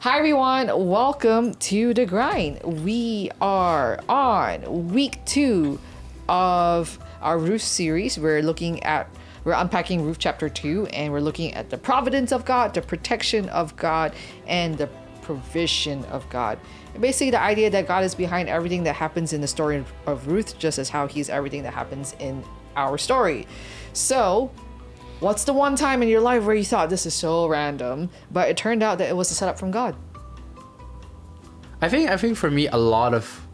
Hi everyone, welcome to The Grind. We are on week 2 of our Ruth series. We're unpacking Ruth chapter 2, and we're looking at the providence of God, the protection of God, and the provision of God. And basically the idea that God is behind everything that happens in the story of Ruth, just as how he's everything that happens in our story. So, what's the one time in your life where you thought this is so random, but it turned out that it was a setup from God? I think for me, a lot of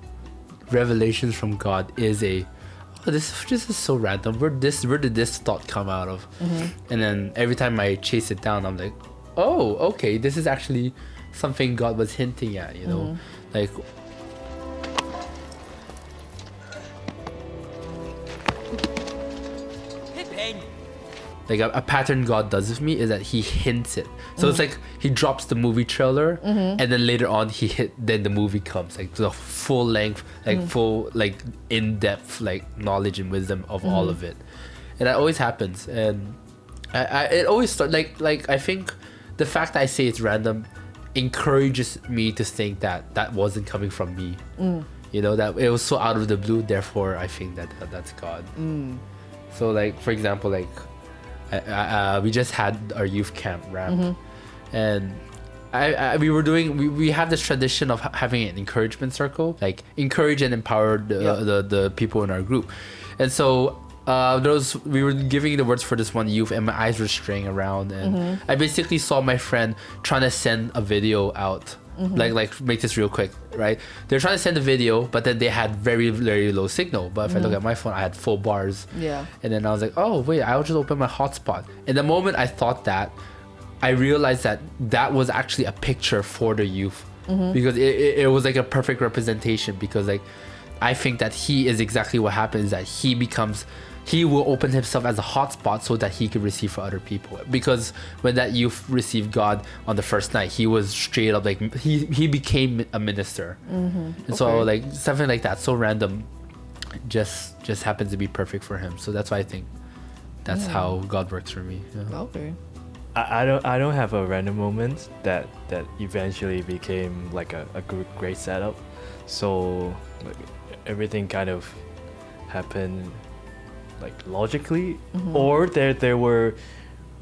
revelations from God is this is so random. Where did this thought come out of? Mm-hmm. And then every time I chase it down, I'm like, oh, okay, this is actually something God was hinting at, you know, like. Like a pattern God does with me is that he hints it. So it's like he drops the movie trailer and then later on then the movie comes, like the full length, like full, like in-depth, like knowledge and wisdom of all of it. And that always happens. And it always starts like I think the fact that I say it's random encourages me to think that wasn't coming from me. You know, that it was so out of the blue, therefore I think that's God. So like, for example, like we just had our youth camp ramp, and we have this tradition of having an encouragement circle, like encourage and empower the people in our group. And so we were giving the words for this one youth, and my eyes were straying around, and I basically saw my friend trying to send a video out. Like make this real quick, right? They're trying to send a video, but then they had very, very low signal. But if I look at my phone, I had full bars. Yeah. And then I was like, oh wait, I'll just open my hotspot. And the moment I thought that, I realized that was actually a picture for the youth, because it was like a perfect representation. Because like, I think that he is exactly what happens, that he will open himself as a hotspot so that he could receive for other people. Because when that youth received God on the first night, he was straight up like, he became a minister. And so like something like that, so random, just happens to be perfect for him. So that's why I think that's how God works for me. Yeah. Okay. I don't have a random moment that eventually became like a great setup. So like, everything kind of happened like logically, or there were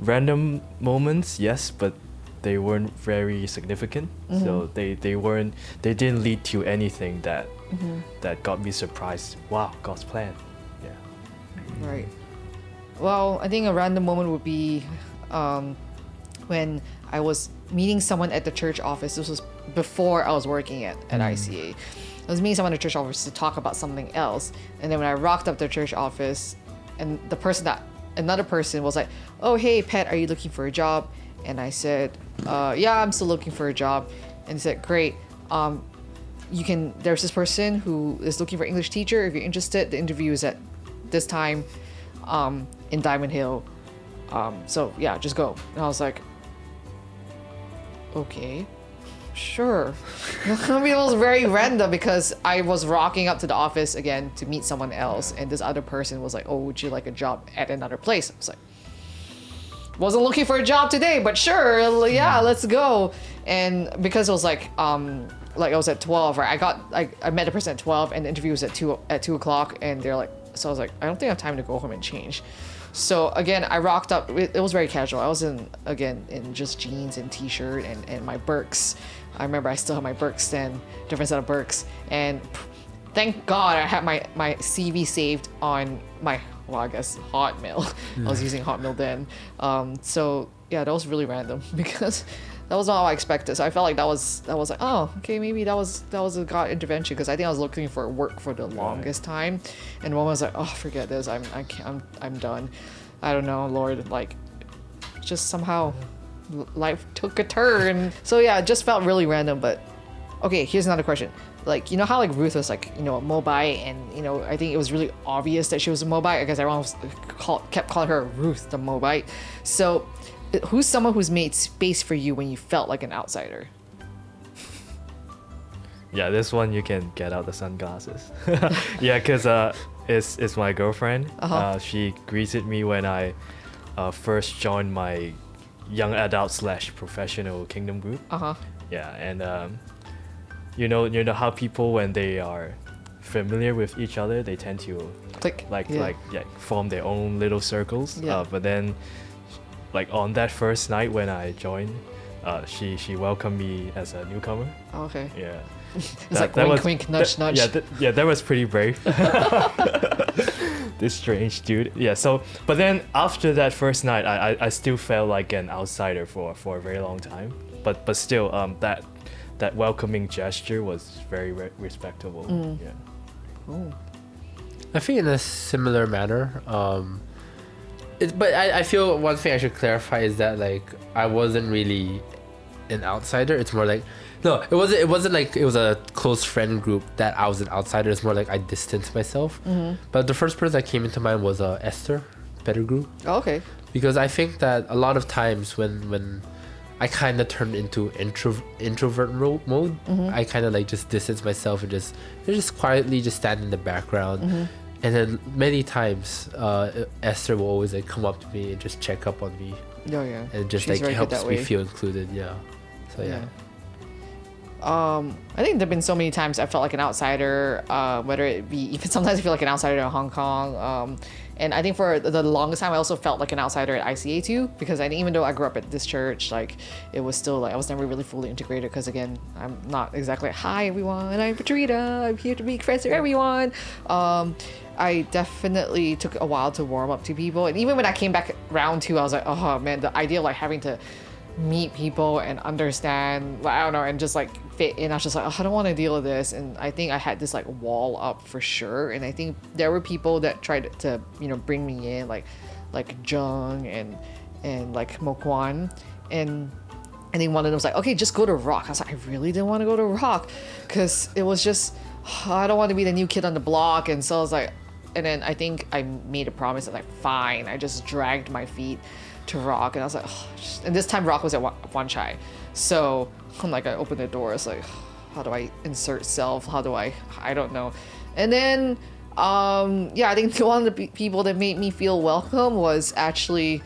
random moments, yes, but they weren't very significant. So they didn't lead to anything that got me surprised. Wow, God's plan. Yeah. Right. Well, I think a random moment would be when I was meeting someone at the church office. This was before I was working at ICA. I was meeting someone at the church office to talk about something else, and then when I rocked up to the church office, and another person was like, oh hey Pat, are you looking for a job? And I said, yeah, I'm still looking for a job. And he said, great, there's this person who is looking for English teacher. If you're interested, the interview is at this time in Diamond Hill, so yeah, just go. And I was like, okay, sure. I mean, it was very random because I was rocking up to the office again to meet someone else, and this other person was like, oh, would you like a job at another place? I was like, wasn't looking for a job today, but sure, yeah, let's go. And because it was like I was at 12, right? I met the person at 12, and the interview was at 2 o'clock, and they're like, so I was like, I don't think I have time to go home and change. So again, I rocked up. It was very casual. I was in just jeans and t-shirt and my Birks. I remember I still have my Birks then, different set of Birks. And thank God I had my CV saved on my, I guess, Hotmail. I was using Hotmail then. So yeah, that was really random because that was not how I expected. So I felt like that was like, oh, okay, maybe that was a God intervention, because I think I was looking for work for the longest time, and one was like, oh, forget this, I'm done. I don't know, Lord, like, just somehow life took a turn. So yeah, it just felt really random. But okay, here's another question. Like, you know how like Ruth was like, you know, a Moabite, and you know, I think it was really obvious that she was a Moabite because everyone kept calling her Ruth the Moabite. So who's someone who's made space for you when you felt like an outsider? Yeah, this one you can get out the sunglasses. Yeah, because it's my girlfriend. She greeted me when I first joined my young adult / professional kingdom group. Yeah, and you know how people, when they are familiar with each other, they tend to form their own little circles. Yeah. But then, like on that first night when I joined, she welcomed me as a newcomer. Oh, okay. Yeah. It's like wink, wink, nudge, nudge. Yeah, that was pretty brave. This strange dude. Yeah. So, but then after that first night, I still felt like an outsider for a very long time. But still, that welcoming gesture was very respectable. Yeah. Ooh. I think in a similar manner. But I feel one thing I should clarify is that like I wasn't really an outsider. It's more like no, it wasn't like it was a close friend group that I was an outsider. It's more like I distanced myself. But the first person that came into mind was Esther Pettigrew. Oh, okay. Because I think that a lot of times when I kind of turned into introvert mode, I kind of like just distance myself and just quietly just stand in the background. And then many times Esther will always like come up to me and just check up on me. Oh yeah. And just She's like very good helps that me way. feel included. Yeah. So yeah. I think there've been so many times I felt like an outsider, whether it be even sometimes I feel like an outsider in Hong Kong. And I think for the longest time I also felt like an outsider at ICA too, because even though I grew up at this church, like it was still like I was never really fully integrated because again, I'm not exactly like, hi everyone, I'm Patrita, I'm here to make friends with everyone. I definitely took a while to warm up to people, and even when I came back round two, I was like, oh man, the idea of like having to meet people and understand, I don't know, and just like fit in, I was just like, oh, I don't want to deal with this. And I think I had this like wall up for sure, and I think there were people that tried to bring me in, like Jung and like Mo Kwan, and I think one of them was like, okay, just go to Rock. I was like, I really didn't want to go to Rock because it was just, I don't want to be the new kid on the block. And so I was like, and then I think I made a promise that like, fine, I just dragged my feet to Rock, and I was like, oh, and this time Rock was at Wan Chai, so I'm like, I opened the door, it's like, how do I insert self, how do I don't know. And then I think one of the people that made me feel welcome was actually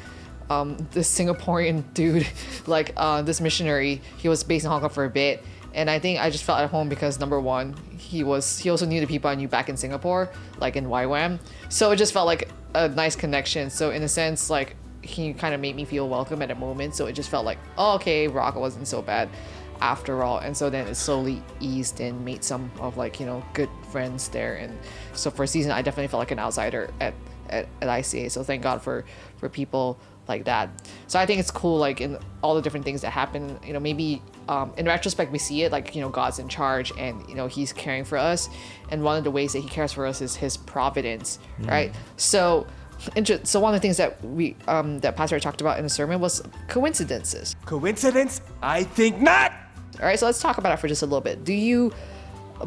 this Singaporean dude, like this missionary. He was based in Hong Kong for a bit, and I think I just felt at home because number one, he also knew the people I knew back in Singapore, like in YWAM, so it just felt like a nice connection. So in a sense, like he kind of made me feel welcome at a moment, so it just felt like, oh, okay, Rock wasn't so bad after all. And so then it slowly eased and made some of like good friends there. And so for a season I definitely felt like an outsider at ICA, so thank God for people like that. So I think it's cool, like in all the different things that happen, maybe in retrospect we see it like God's in charge, and he's caring for us, and one of the ways that he cares for us is his providence, right? So one of the things that we that Pastor talked about in the sermon was coincidences. Coincidence? I think not! All right, so let's talk about it for just a little bit. Do you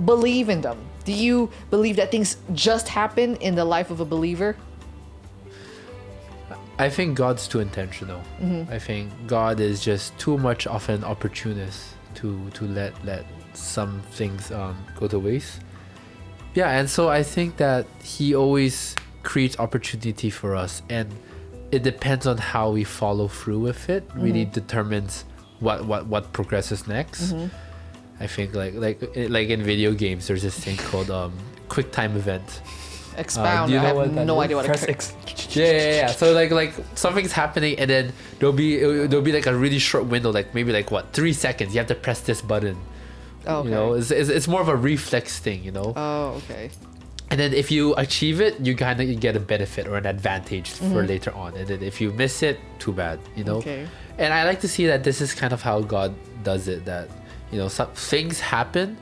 believe in them? Do you believe that things just happen in the life of a believer? I think God's too intentional. I think God is just too much of an opportunist to let some things go to waste. Yeah, and so I think that he always creates opportunity for us, and it depends on how we follow through with it. Really determines what progresses next. I think like in video games, there's this thing called quick time event. Expound. Do you know I what have that no is? idea what Press a X. Yeah. So like something's happening, and then there'll be like a really short window, like maybe like 3 seconds. You have to press this button. Oh, okay. It's more of a reflex thing. Oh, okay. And then if you achieve it, you kind of get a benefit or an advantage for later on. And then if you miss it, too bad, Okay. And I like to see that this is kind of how God does it, that, some things happen,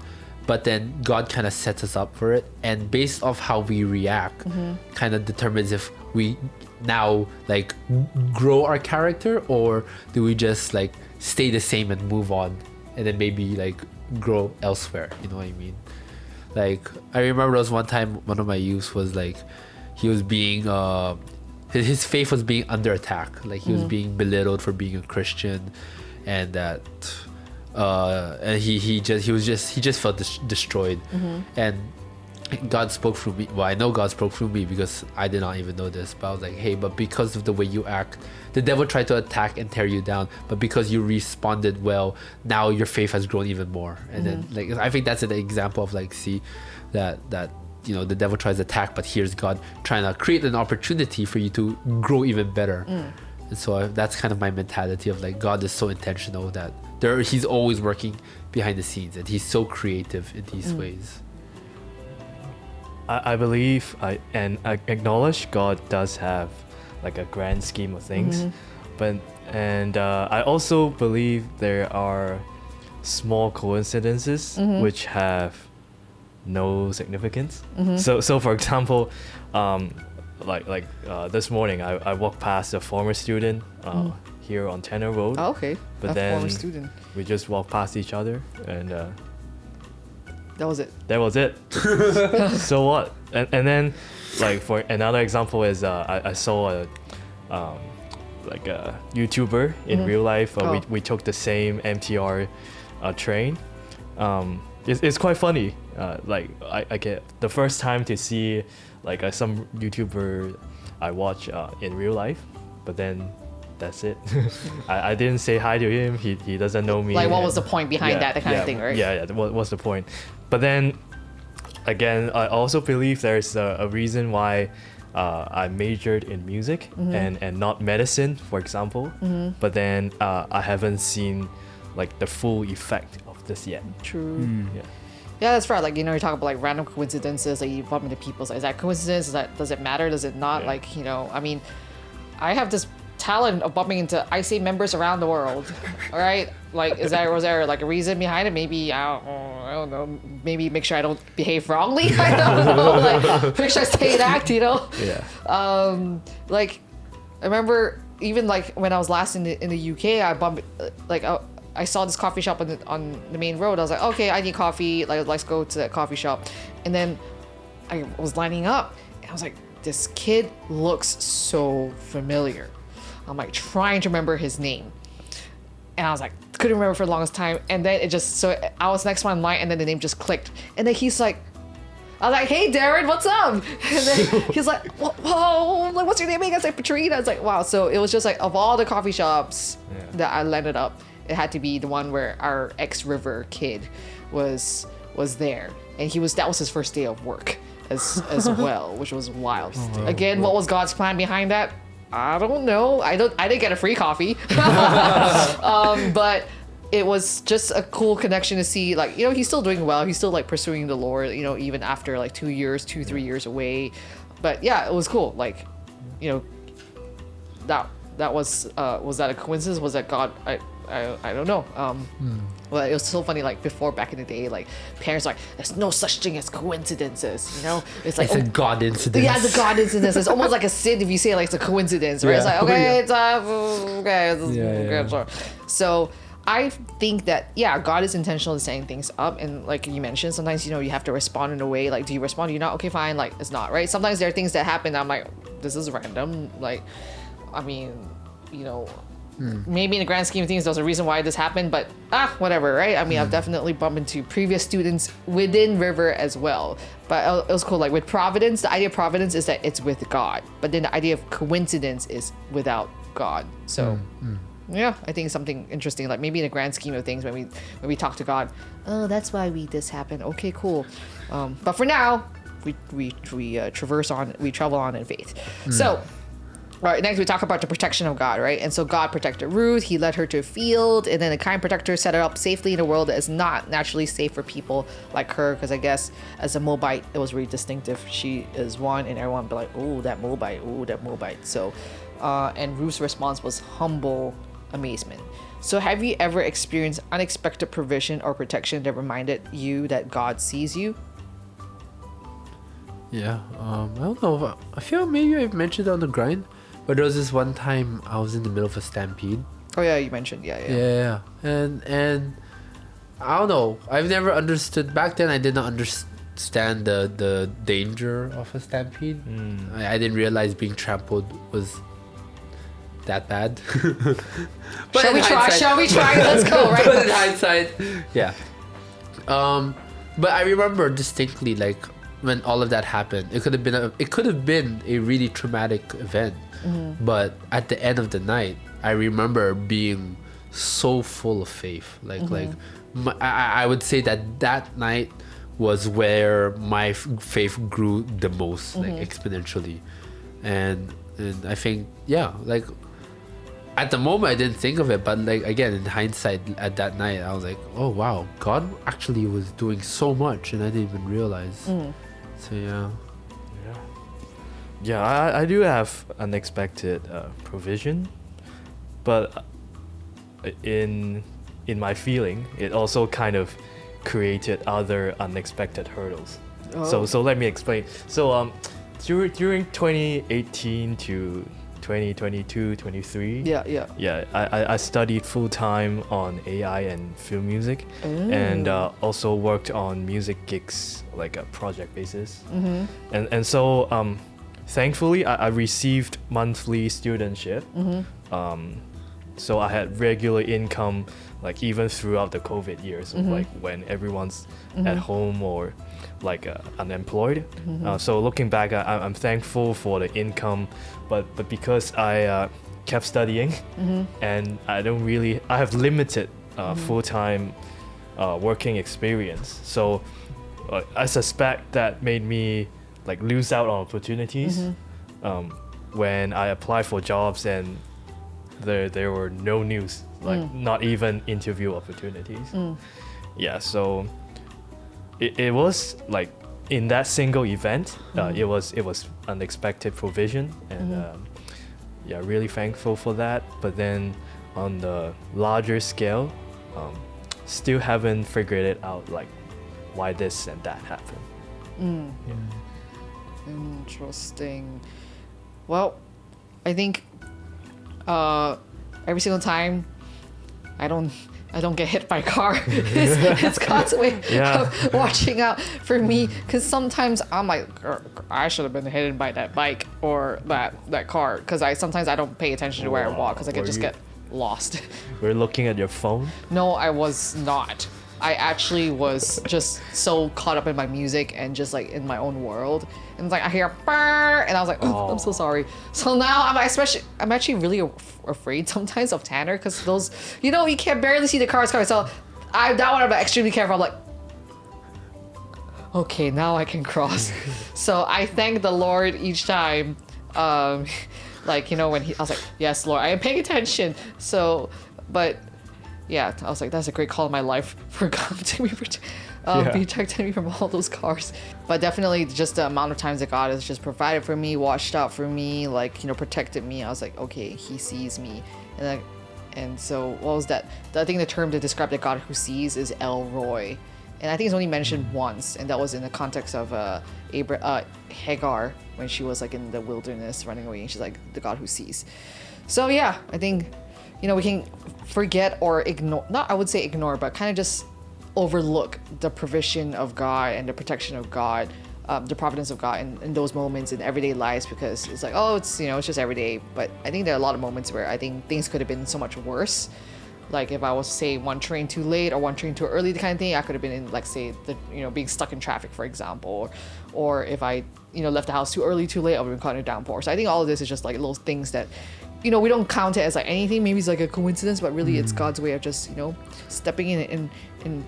but then God kind of sets us up for it. And based off how we react, kind of determines if we now like grow our character, or do we just like stay the same and move on and then maybe like grow elsewhere. You know what I mean? Like, I remember there was one time one of my youths was like, he was being his faith was being under attack. Like he was being belittled for being a Christian, and that and he just felt destroyed. And God spoke through me. Well, I know God spoke through me because I did not even know this. But I was like, hey, but because of the way you act, the devil tried to attack and tear you down. But because you responded well, now your faith has grown even more. And then, like, I think that's an example of like, see, that you know, the devil tries to attack, but here's God trying to create an opportunity for you to grow even better. And so that's kind of my mentality of like, God is so intentional that he's always working behind the scenes, and he's so creative in these ways. I believe I acknowledge God does have like a grand scheme of things, but I also believe there are small coincidences which have no significance. So for example, this morning I walked past a former student here on Tanner Road. Oh, okay. But a then former student. we just walked past each other, and That was it. that was it. So what? And then, like, for another example is I saw a YouTuber in real life. Oh. We took the same MTR train. It's quite funny. I get the first time to see like some YouTuber I watch in real life, but then that's it. I didn't say hi to him. He doesn't know me. Like, what was the point behind that kind of thing, right? Yeah. What's the point? But then, again, I also believe there's a reason why I majored in music and not medicine, for example. But then I haven't seen like the full effect of this yet. True. Yeah. Yeah, that's right. Like, you know, you talk about like random coincidences, like you bump into people. So is that coincidence? Does it matter? Does it not? Yeah. Like, you know, I mean, I have this talent of bumping into IC members around the world. All right, like, was there like a reason behind it? Maybe I don't know. Maybe make sure I don't behave wrongly. I don't know. Like, make sure I stay in act. You know. Yeah. Like, I remember even like when I was last in the UK, I bumped like I saw this coffee shop on the main road. I was like, okay, I need coffee. Like, let's go to that coffee shop. And then I was lining up, and I was like, this kid looks so familiar. I'm like trying to remember his name, and I was like, couldn't remember for the longest time. And then it just, so I was next one in line, and then the name just clicked. And then he's like, I was like, hey Darren, what's up? And then he's like, whoa, like, what's your name again? I was like, Patrina. I was like, wow. So it was just like, of all the coffee shops that I landed up, it had to be the one where our ex-River kid was there, and that was his first day of work as well, which was wild. Again, what was God's plan behind that? I don't know. I didn't get a free coffee, but it was just a cool connection to see. Like, you know, he's still doing well. He's still like pursuing the Lord. You know, even after like 3 years away. But yeah, it was cool. Like, you know, that was that a coincidence? Was that God? I don't know. Well, it was so funny. Like before, back in the day, like parents were like, "There's no such thing as coincidences." You know, it's like It's a God incident. Yeah, it's a God incidence. It's almost like a sin if you say like it's a coincidence, right? Yeah. It's like, okay, Yeah. it's okay, okay, sure. So I think that God is intentional in setting things up, and like you mentioned, sometimes you know you have to respond in a way. Like, do you respond? Do you not? Okay, fine. Like, it's not right. Sometimes there are things that happen. I'm like, this is random. Like, I mean, you know. Maybe in the grand scheme of things, there's a reason why this happened, but whatever, right? I mean, I've definitely bumped into previous students within River as well. But it was cool. Like with providence, the idea of providence is that it's with God, but then the idea of coincidence is without God. So, yeah, I think it's something interesting. Like maybe in the grand scheme of things, when we talk to God, oh, that's why this happened. Okay, cool. But for now, we travel on in faith. So. All right, next we talk about the protection of God, right? And so God protected Ruth. He led her to a field, and then the kind protector set her up safely in a world that is not naturally safe for people like her, because I guess as a Moabite, it was really distinctive. She is one, and everyone would be like, oh, that Moabite. So, and Ruth's response was humble amazement. So have you ever experienced unexpected provision or protection that reminded you that God sees you? Yeah, I don't know. I feel maybe I've mentioned it on the grind, but there was this one time I was in the middle of a stampede. Oh yeah, you mentioned, yeah. Yeah, and I don't know. I've never understood back then. I did not understand the danger of a stampede. I didn't realize being trampled was that bad. But Shall we try? Let's go, right? But in hindsight, yeah. But I remember distinctly, like, when all of that happened, it could have been a really traumatic event. But at the end of the night, I remember being so full of faith. I would say that night was where my faith grew the most, like exponentially. And I think, yeah, like at the moment I didn't think of it, but like again in hindsight at that night I was like, oh wow, God actually was doing so much and I didn't even realize. So yeah. Yeah, I do have unexpected provision, but in my feeling, it also kind of created other unexpected hurdles. So let me explain. So during 2018 to 2022, 23. Yeah, I studied full time on AI and film music, and also worked on music gigs like a project basis. And so thankfully I received monthly studentship. So I had regular income, like even throughout the COVID years, like when everyone's at home or like unemployed. So looking back, I'm thankful for the income, but because I kept studying and I have limited full-time working experience. So I suspect that made me like lose out on opportunities when I applied for jobs and there were no news, like not even interview opportunities. Yeah, so it was like in that single event, it was unexpected provision, and yeah, really thankful for that. But then on the larger scale, still haven't figured it out, like why this and that happened. Interesting. Well, I think every single time I don't get hit by a car, it's God's way of watching out for me, because sometimes I'm like, I should have been hit by that bike or that car, because sometimes I don't pay attention to where I walk because I could just get lost. We're looking at your phone? No, I was not. I actually was just so caught up in my music and just like in my own world, and it's like I hear "Brr," and I was like, oh, I'm so sorry. So now I'm actually really afraid sometimes of Tanner, because those, you can't barely see the cars coming. So that one I'm extremely careful. I'm like, okay, now I can cross. So I thank the Lord each time. Like when I was like, yes, Lord, I am paying attention. So, but. Yeah, I was like, that's a great call in my life for God to be protecting me from all those cars. But definitely just the amount of times that God has just provided for me, watched out for me, like, protected me. I was like, okay, he sees me. And so what was that? I think the term to describe the God who sees is El Roy. And I think it's only mentioned once, and that was in the context of Hagar, when she was like in the wilderness running away, and she's like, the God who sees. So yeah, I think we can forget or ignore, not I would say ignore, but kind of just overlook the provision of God and the protection of God, the providence of God in those moments in everyday lives, because it's like, oh, it's just every day. But I think there are a lot of moments where I think things could have been so much worse. Like if I was to say one train too late or one train too early, the kind of thing, I could have been in, like, say, being stuck in traffic, for example, or if I left the house too early, too late, I would have been caught in a downpour. So I think all of this is just like little things that we don't count it as like anything. Maybe it's like a coincidence, but really it's God's way of just stepping in and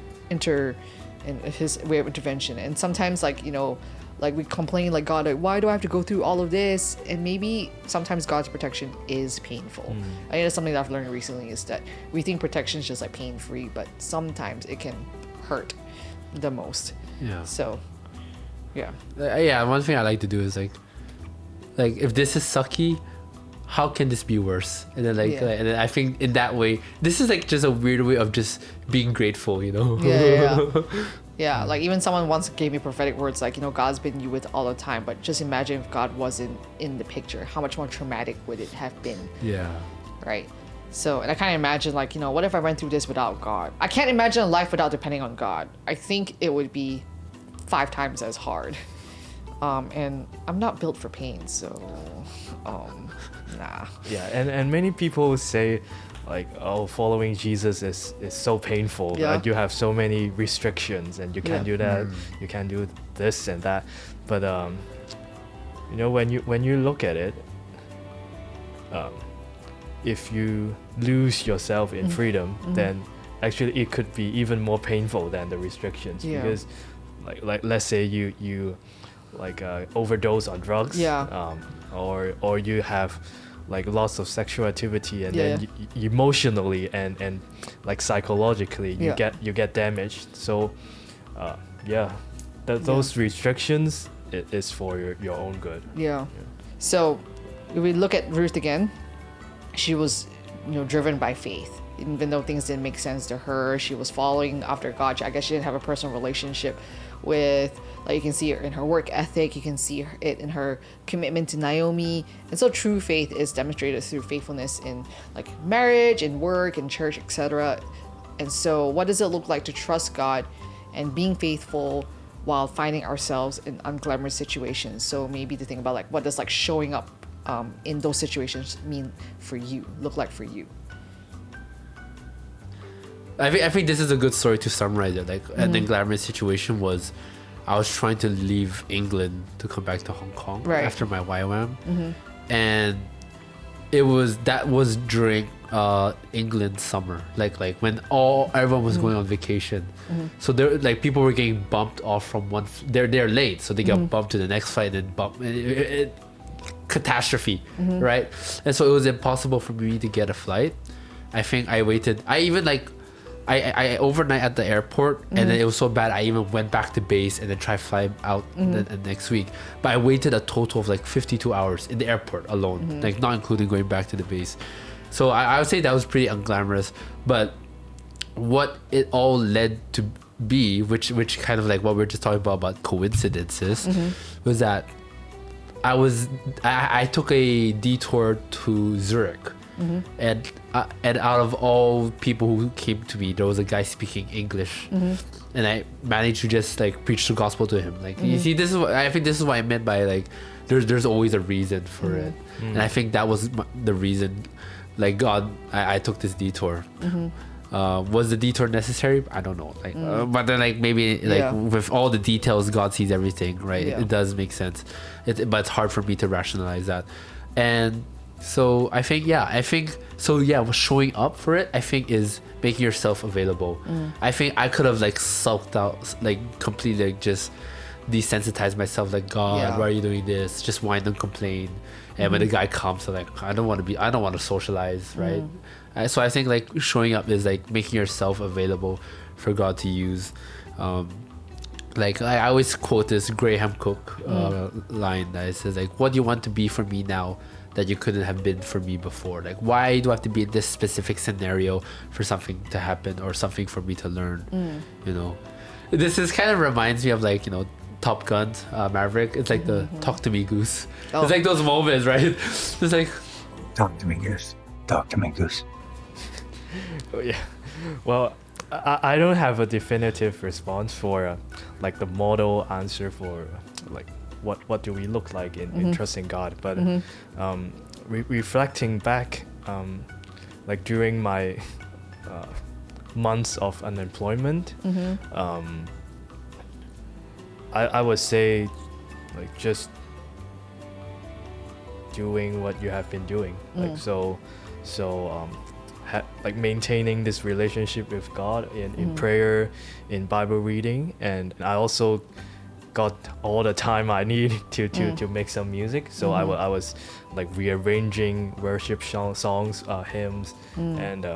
his way of intervention. And sometimes like we complain like, God, why do I have to go through all of this? And maybe sometimes God's protection is painful. I think that's something that I've learned recently, is that we think protection is just like pain-free, but sometimes it can hurt the most. Yeah. So yeah. One thing I like to do is like if this is sucky, how can this be worse? And then and then I think in that way, this is like just a weird way of just being grateful, Yeah, like even someone once gave me prophetic words like, God's been you with all the time, but just imagine if God wasn't in the picture, how much more traumatic would it have been? Yeah. Right. So, and I kind of imagine like, what if I went through this without God? I can't imagine a life without depending on God. I think it would be 5 times as hard. And I'm not built for pain, so nah. Yeah, and many people say like, oh, following Jesus is so painful. Yeah. Like you have so many restrictions and you can't do that, you can't do this and that, but you know, when you look at it, if you lose yourself in freedom, then actually it could be even more painful than the restrictions. Yeah. Because like let's say you like overdose on drugs, or you have like lots of sexual activity, and then emotionally and like psychologically you get damaged. So those restrictions is for your own good. So if we look at Ruth again, she was, you know, driven by faith. Even though things didn't make sense to her, she was following after God. I guess she didn't have a personal relationship with, like, you can see it in her work ethic, you can see it in her commitment to Naomi. And so true faith is demonstrated through faithfulness in like marriage and work and church, etc. And so what does it look like to trust God and being faithful while finding ourselves in unglamorous situations? So maybe to think about, like, what does like showing up in those situations look like for you? I think this is a good story to summarize it. Like, an unglamorous situation was, I was trying to leave England to come back to Hong Kong after my YWAM, and that was during England summer, like when everyone was going on vacation. So there, like, people were getting bumped off from they're late, so they got bumped to the next flight and bumped. Catastrophe, right? And so it was impossible for me to get a flight. I think I waited. I overnight at the airport, and then it was so bad I even went back to base and then tried flying out the next week. But I waited a total of like 52 hours in the airport alone, like not including going back to the base. So I would say that was pretty unglamorous. But what it all led to be, which kind of like what we were just talking about coincidences, was that I took a detour to Zurich. And out of all people who came to me, there was a guy speaking English, and I managed to just like preach the gospel to him. Like, you see, I think this is what I meant by like, there's always a reason for it, and I think that was the reason. Like, God, I took this detour. Was the detour necessary? I don't know. Like, but then like maybe like with all the details, God sees everything, right? It does make sense. But it's hard for me to rationalize that, and. So I think showing up for it, I think, is making yourself available. I think I could have like sulked out, like completely like just desensitized myself, like, God, why are you doing this? Just whine and complain. And when the guy comes, I'm like, I don't want to socialize, right? So I think like showing up is like making yourself available for God to use. Like, I always quote this Graham Cook line that it says like, what do you want to be for me now that you couldn't have been for me before? Like, why do I have to be in this specific scenario for something to happen or something for me to learn? You know, this is kind of reminds me of like, you know, Top Gun, Maverick. It's like the talk to me goose. It's like those moments, right? It's like, Talk to me, Goose. Talk to me, Goose. Oh, yeah. Well, I don't have a definitive response for like the model answer for like what do we look like in trusting God, but reflecting back, like during my months of unemployment, I would say like just doing what you have been doing, like like maintaining this relationship with God in prayer, in Bible reading, and I also got all the time I need to make some music. So I was like rearranging worship songs, hymns, and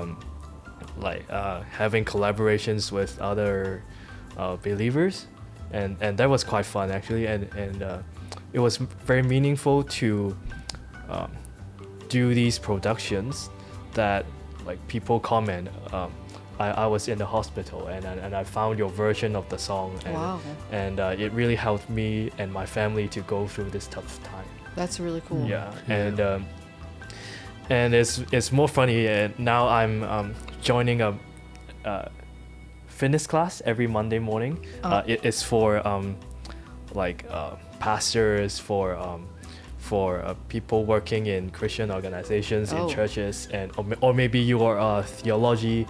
like having collaborations with other believers, and that was quite fun actually, and it was very meaningful to do these productions that like people comment. I was in the hospital and I found your version of the song, and it really helped me and my family to go through this tough time. That's really cool. And it's more funny, and now I'm joining a fitness class every Monday morning. It's for pastors, for people working in Christian organizations, in churches, and or maybe you are a theology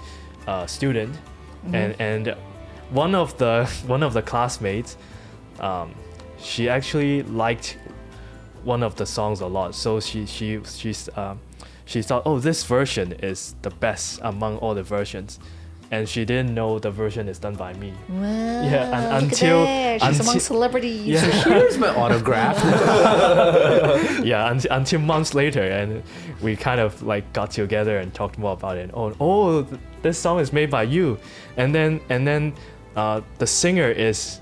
student, and one of the classmates she actually liked one of the songs a lot. So she thought, oh, this version is the best among all the versions, and she didn't know the version is done by me. Wow, Yeah, and she's among celebrities. Yeah. Here's my autograph. Yeah, until months later, and we kind of like got together and talked more about it. Oh, this song is made by you, and then the singer is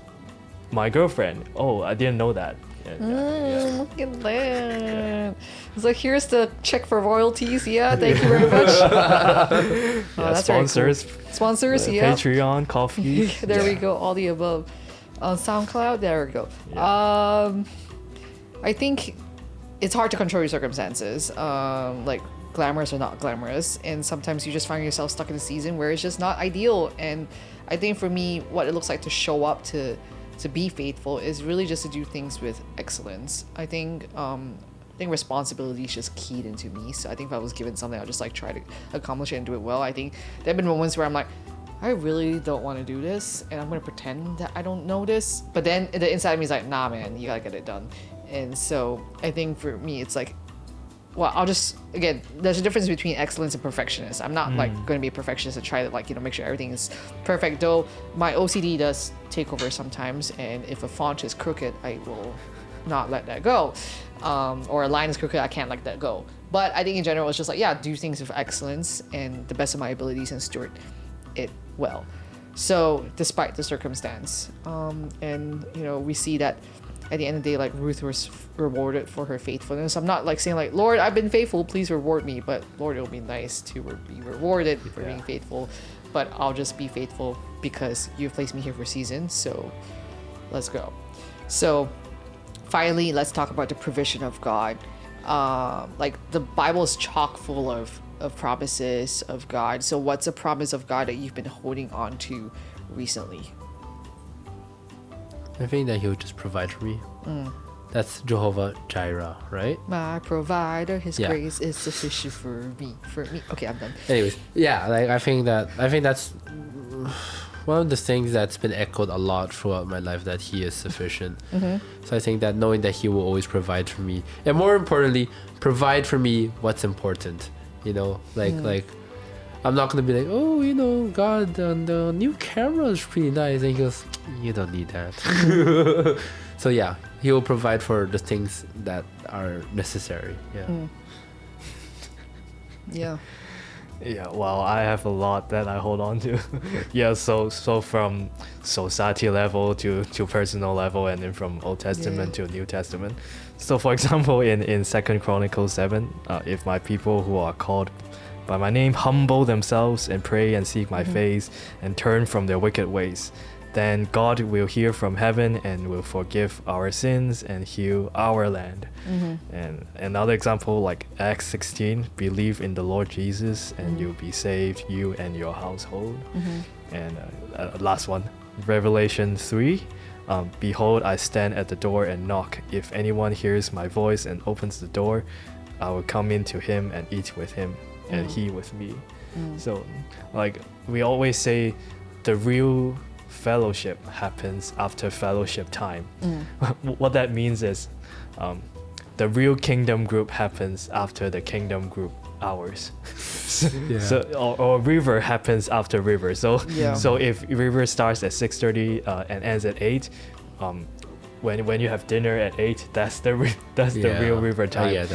my girlfriend. Oh, I didn't know that. Yeah. Look at that. It's like, here's the check for royalties. Yeah, thank you very much. Yeah, that's very cool. sponsors, Sponsors, yeah. Patreon, coffee. There we go, all the above. On SoundCloud, there we go. Yeah. I think it's hard to control your circumstances. Like, glamorous or not glamorous, and sometimes you just find yourself stuck in a season where it's just not ideal. And I think for me, what it looks like to show up to be faithful is really just to do things with excellence. I think responsibility is just keyed into me. So I think if I was given something, I'll just like try to accomplish it and do it well. I think there have been moments where I'm like, I really don't want to do this, and I'm gonna pretend that I don't know this. But then the inside of me is like, nah, man, you gotta get it done. And so I think for me, it's like, well, I'll just, again, there's a difference between excellence and perfectionist. I'm not like going to be a perfectionist and try to like, make sure everything is perfect, though my OCD does take over sometimes. And if a font is crooked, I will not let that go. Or a line is crooked, I can't let that go. But I think in general, it's just like, yeah, do things with excellence and the best of my abilities and steward it well. So despite the circumstance, and we see that at the end of the day, like, Ruth was rewarded for her faithfulness. I'm not like saying like, Lord, I've been faithful, please reward me. But Lord, it'll be nice to be rewarded for being faithful. But I'll just be faithful because you've placed me here for a season. So let's go. So finally, let's talk about the provision of God. Like, the Bible is chock full of promises of God. So what's a promise of God that you've been holding on to recently? I think that he'll just provide for me. That's Jehovah Jireh, right? My provider, his Yeah. grace is sufficient for me. Okay, I'm done. Anyways, yeah, like I think that's one of the things that's been echoed a lot throughout my life, that he is sufficient. So I think that knowing that he will always provide for me, and more importantly, provide for me what's important. Like I'm not gonna be like, oh, God, the new camera is pretty nice, and he goes, you don't need that. So yeah, he will provide for the things that are necessary. Yeah. Yeah, well, I have a lot that I hold on to. Yeah, so from society level to personal level, and then from Old Testament to New Testament. So for example, in 2 Chronicles 7, if my people who are called by my name humble themselves and pray and seek my face and turn from their wicked ways, then God will hear from heaven and will forgive our sins and heal our land. And another example, like Acts 16, believe in the Lord Jesus and you'll be saved, you and your household. And last one, Revelation 3, behold, I stand at the door and knock. If anyone hears my voice and opens the door, I will come in to him and eat with him and he with me. So like we always say, the real fellowship happens after fellowship time. What that means is the real kingdom group happens after the kingdom group hours. So or river happens after river. So if river starts at 6:30 and ends at 8, when you have dinner at 8, that's the real river time.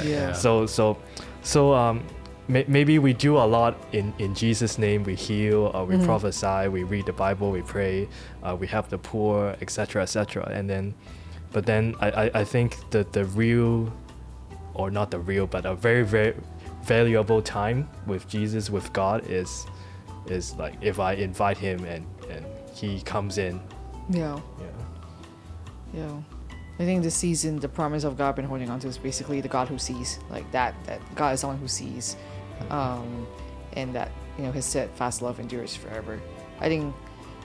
Maybe we do a lot in Jesus' name. We heal, we prophesy, we read the Bible, we pray, we help the poor, etc., etc. But then I think that the real, or not the real, but a very, very valuable time with Jesus, with God, is like if I invite him and he comes in. Yeah. I think this season, the promise of God I've been holding on to is basically the God who sees. Like that God is someone who sees, and that his steadfast love endures forever. I think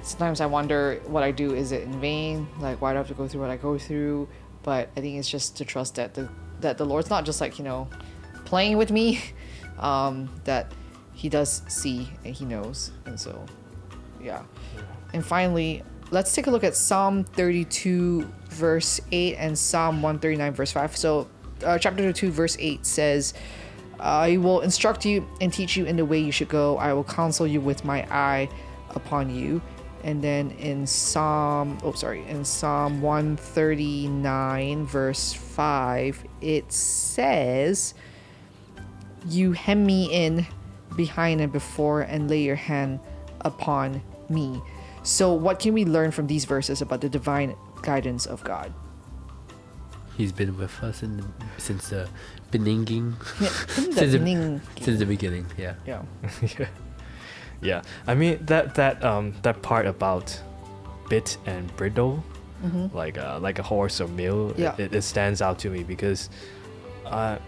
sometimes I wonder what I do, is it in vain? Like, why do I have to go through what I go through? But I think it's just to trust that the Lord's not just like playing with me, that he does see and he knows. And so and finally, let's take a look at Psalm 32 verse 8 and Psalm 139 verse 5. So chapter 32 verse 8 says, I will instruct you and teach you in the way you should go. I will counsel you with my eye upon you. And then in Psalm 139 verse 5, it says, you hem me in behind and before and lay your hand upon me. So what can we learn from these verses about the divine guidance of God? He's been with us since the beginning. Since Since the beginning, yeah. Yeah. Yeah, I mean that part about bit and bridle, like a horse or mule, Yeah. it stands out to me because, I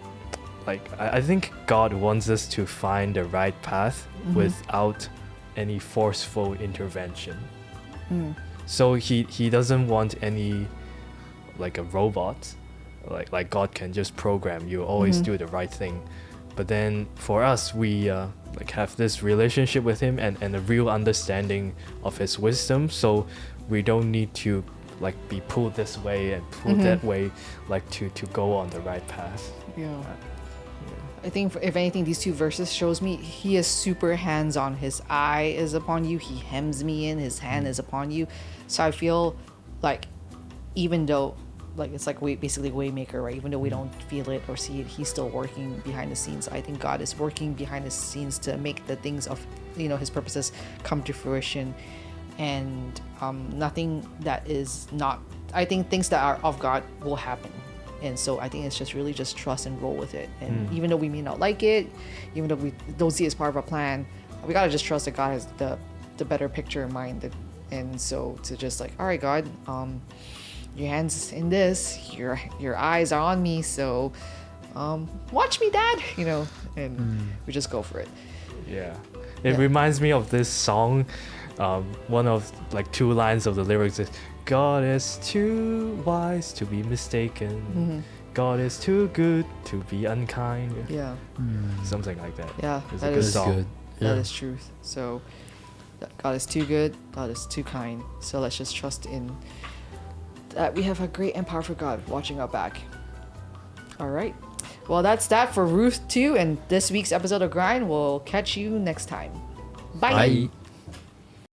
think God wants us to find the right path without any forceful intervention. So he doesn't want any like a robot, like God can just program you always do the right thing. But then for us, we like have this relationship with him and a real understanding of his wisdom, so we don't need to like be pulled this way and pulled that way, like to go on the right path. Yeah. I think if anything, these two verses shows me he is super hands-on. His eye is upon you. He hems me in. His hand is upon you. So I feel like even though like it's like basically waymaker, right? Even though we don't feel it or see it, he's still working behind the scenes. I think God is working behind the scenes to make the things of his purposes come to fruition, and nothing that is not. I think things that are of God will happen. And so I think it's just really just trust and roll with it. And even though we may not like it, even though we don't see it as part of our plan, we gotta just trust that God has the better picture in mind. And so to just like, all right, God, your hands in this, your eyes are on me, so watch me, Dad. And we just go for it. Yeah, it reminds me of this song. One of like two lines of the lyrics is, God is too wise to be mistaken. God is too good to be unkind. Yeah. Something like that. Yeah, It's that a good is song. good. That Yeah. is truth. So God is too good, God is too kind. So let's just trust in that we have a great and powerful God watching our back. All right. Well, that's that for Ruth 2 and this week's episode of Grind. We'll catch you next time. Bye. Bye.